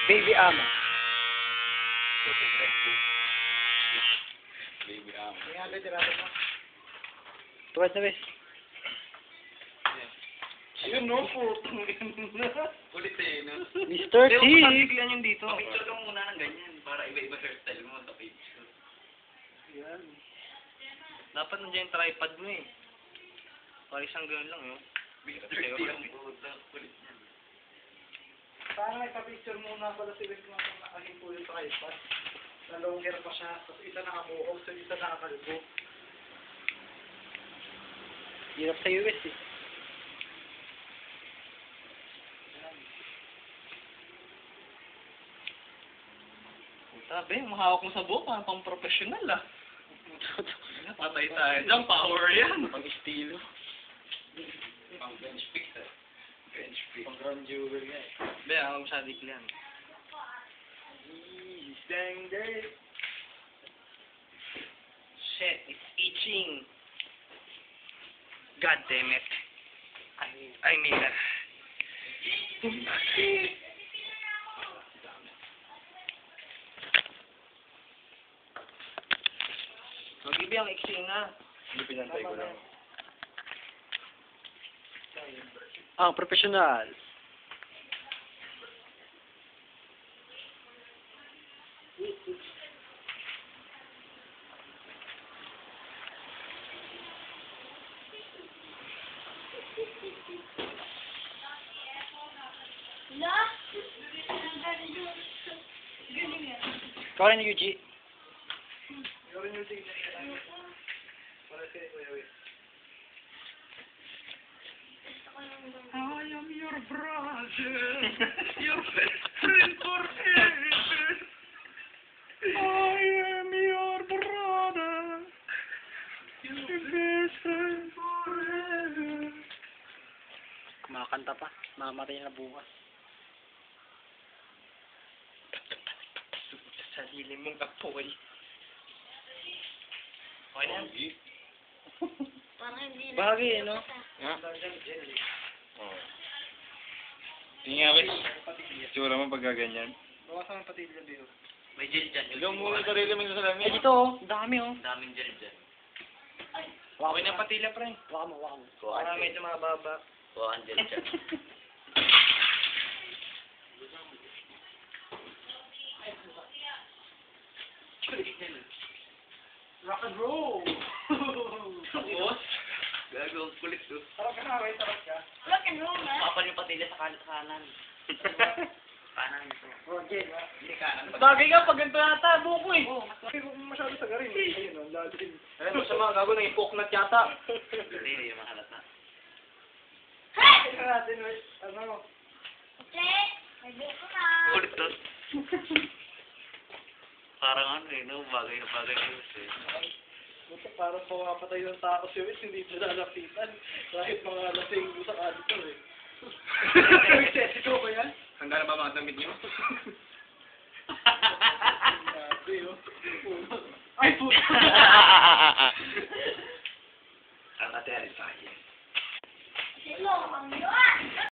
Baby ama. Baby ama. Tuwas na, bes. Ayun, no? Ulit eh, no? Mr. T. Bigyan yung dito. Picture ka muna ng ganyan para iba-iba hairstyle mo sa picture. Yan. Dapat nandiyan yung tripod mo eh. Para isang gano'n lang yun. Mr. T ang puta. Ulit yan. Sana ipapicture muna pala si Rick mga nakahin po yung tripod. Na longer pa siya, tapos isa nakabuhog, so isa nakakalbo. Hirap sa US eh. Sabi, mahawak mo sa buhok, pang professional ah. Patay tayo dyan, power yan. Pang estilo. Pang bench pick eh. Bench pick. Pang crown jewel nga eh. Be, ako masadik lang. Dang day. Shit, it's itching. God damn it. I mean that. Mag-ibi ang iksi nga. Hindi pinantay ko lang. Ang professional. Ikaw rin, Yuji. Yun yung tingin na para kay Kuya Wick. I am your brother, your best friend forever. I am your brother, your best friend forever. Kumakanta pa. Mamatay na bukas. Sa sarili mong apoy. Okay na yan? Parang hindi na. Bagay eh, no? Ha? Oo. Hindi nga, Wes. Tsura mo pagkaganyan. Bawasan ang patilya dito. May gel dyan. Ikaw muna yung sarili mo sa salamin. Eh, dito oh. Dami oh. Daming gel dyan. Waka Okay na patila, pre. Waka mo, waka mo. Para medyo mababa. Kuha ang gel dyan. Rock and roll! Tapos, gagawin kulit to. Sarap ka na, Ray, sarap ka. Rock and roll, ha? Papan yung patila sa kanan. Kanan ito. Roger, ha? Hindi kanan. Bagay ka pag ganito yata. Buko eh. Hindi ko masyado sa garin. Ayun, ang lalim. Ano sa mga gago nang ipoknat yata. Hindi yung mahalata. Hey! Tingnan natin, Ray. Ano? Okay, may buko na. Kulit to. Parang ano eh, no? Bagay na bagay ko eh. Buto, parang pumapatay ng tao si Wick, hindi ito lalapitan. Kahit mga lasing sa kanto, eh. Sesito ba yan? Handa na ba mga damit niyo? Grabe, oh. Ay, puto! Ang ate-ate. Sino? Ang yun!